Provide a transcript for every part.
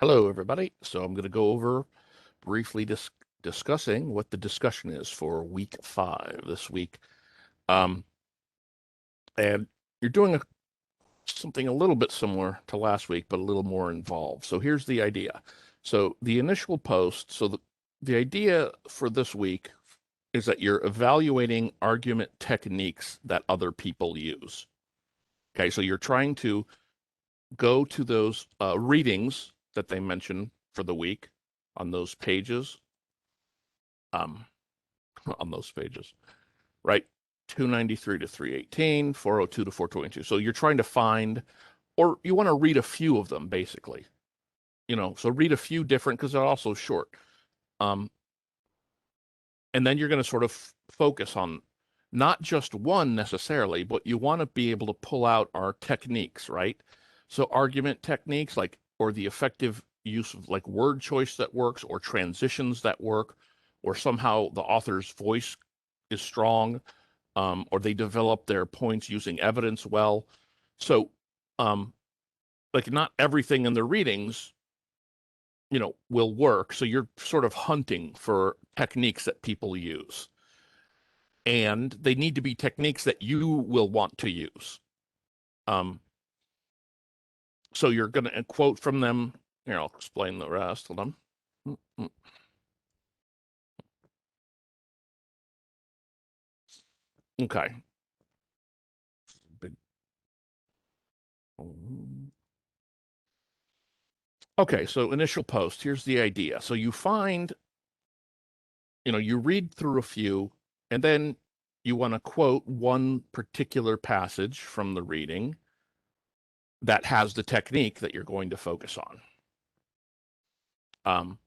Hello, everybody. So I'm going to go over briefly discussing what the discussion is for week 5 this week. Um, and you're doing something a little bit similar to last week, but a little more involved. So here's the idea. So the initial post, the idea for this week is that you're evaluating argument techniques that other people use. Okay, so you're trying to go to those readings that they mention for the week on those pages um, on those pages, right? 293 to 318, 402 to 422. So you're trying to find, or you want to read a few of them, basically. So read a few different because they're also short. Um, and then you're going to sort of focus on not just one necessarily, but you want to be able to pull out our techniques, right? So argument techniques, or the effective use of like word choice that works, or transitions that work, or somehow the author's voice is strong, or they develop their points using evidence well. So, um, like not everything in the readings, will work. So you're sort of hunting for techniques that people use, and they need to be techniques that you will want to use. Um, so you're going to quote from them. Here, I'll explain the rest. Hold on. Okay. Big. Okay, so initial post. Here's the idea. So you find, you read through a few, and then you want to quote one particular passage from the reading that has the technique that you're going to focus on. Um,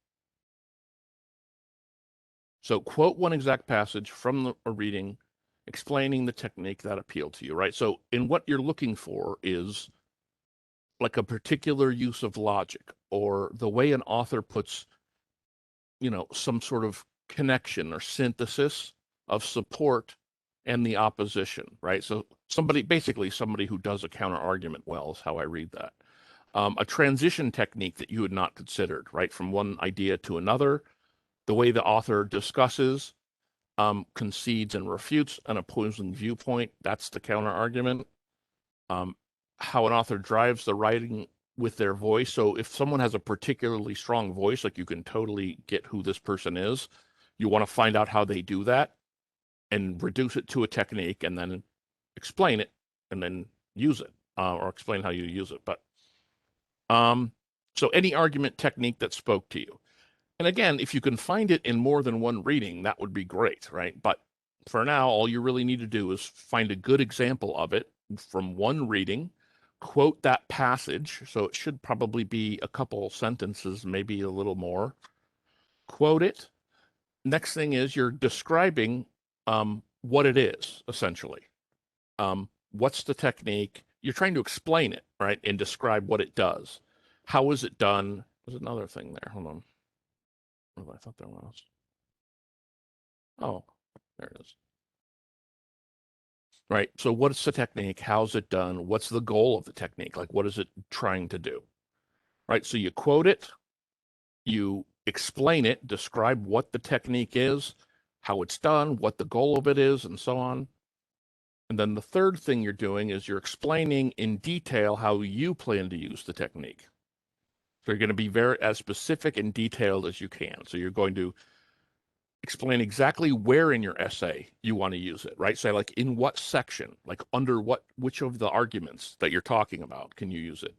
so quote one exact passage from a reading explaining the technique that appealed to you, right? So in what you're looking for is like a particular use of logic, or the way an author puts, some sort of connection or synthesis of support and the opposition, right? So basically somebody who does a counter argument well is how I read that. A transition technique that you had not considered, right? From one idea to another, the way the author discusses, concedes and refutes an opposing viewpoint, that's the counter argument. How an author drives the writing with their voice. So if someone has a particularly strong voice, like you can totally get who this person is, you want to find out how they do that and reduce it to a technique, and then explain it, and then use it, or explain how you use it. But so any argument technique that spoke to you. And again, if you can find it in more than one reading, that would be great, right? But for now, all you really need to do is find a good example of it from one reading, quote that passage. So it should probably be a couple sentences, maybe a little more. Quote it. Next thing is you're describing what it is, essentially. What's the technique? You're trying to explain it, right? And describe what it does. How is it done? There's another thing there. Hold on. Oh, I thought there was. Oh, there it is. Right. So what's the technique? How's it done? What's the goal of the technique? Like, what is it trying to do? Right. So you quote it, you explain it, describe what the technique is, how it's done, what the goal of it is, and so on. And then the third thing you're doing is you're explaining in detail how you plan to use the technique. So you're going to be very as specific and detailed as you can. So you're going to explain exactly where in your essay you want to use it, right? Say like in what section, like under which of the arguments that you're talking about can you use it?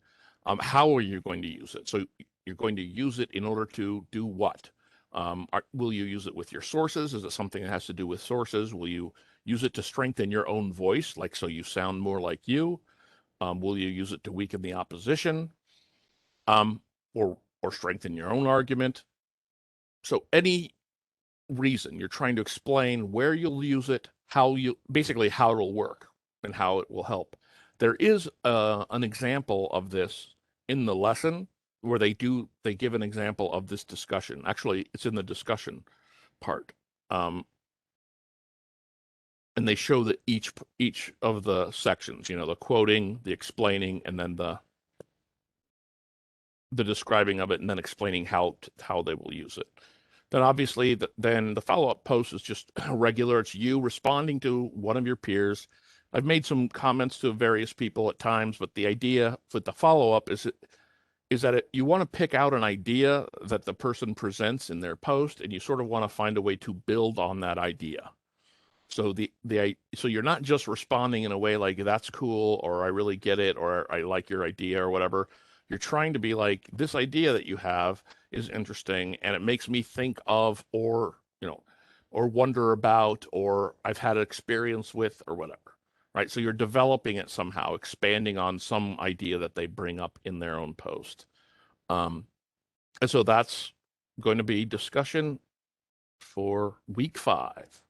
How are you going to use it? So you're going to use it in order to do what? Will you use it with your sources? Is it something that has to do with sources? Will you use it to strengthen your own voice, like so you sound more like you? Will you use it to weaken the opposition, um, or strengthen your own argument? So any reason you're trying to explain where you'll use it, basically how it'll work and how it will help. There is an example of this in the lesson where they give an example of this discussion. Actually, it's in the discussion part, and they show that each of the sections, the quoting, the explaining, and then the describing of it and then explaining how they will use it. Then obviously, then the follow-up post is just regular. It's you responding to one of your peers. I've made some comments to various people at times, but the idea with the follow-up is that you want to pick out an idea that the person presents in their post, and you sort of want to find a way to build on that idea. So so you're not just responding in a way like that's cool or I really get it or I like your idea or whatever. You're trying to be like this idea that you have is interesting and it makes me think of or or wonder about or I've had an experience with or whatever. Right? So you're developing it somehow, expanding on some idea that they bring up in their own post. Um, and so that's going to be discussion for week 5.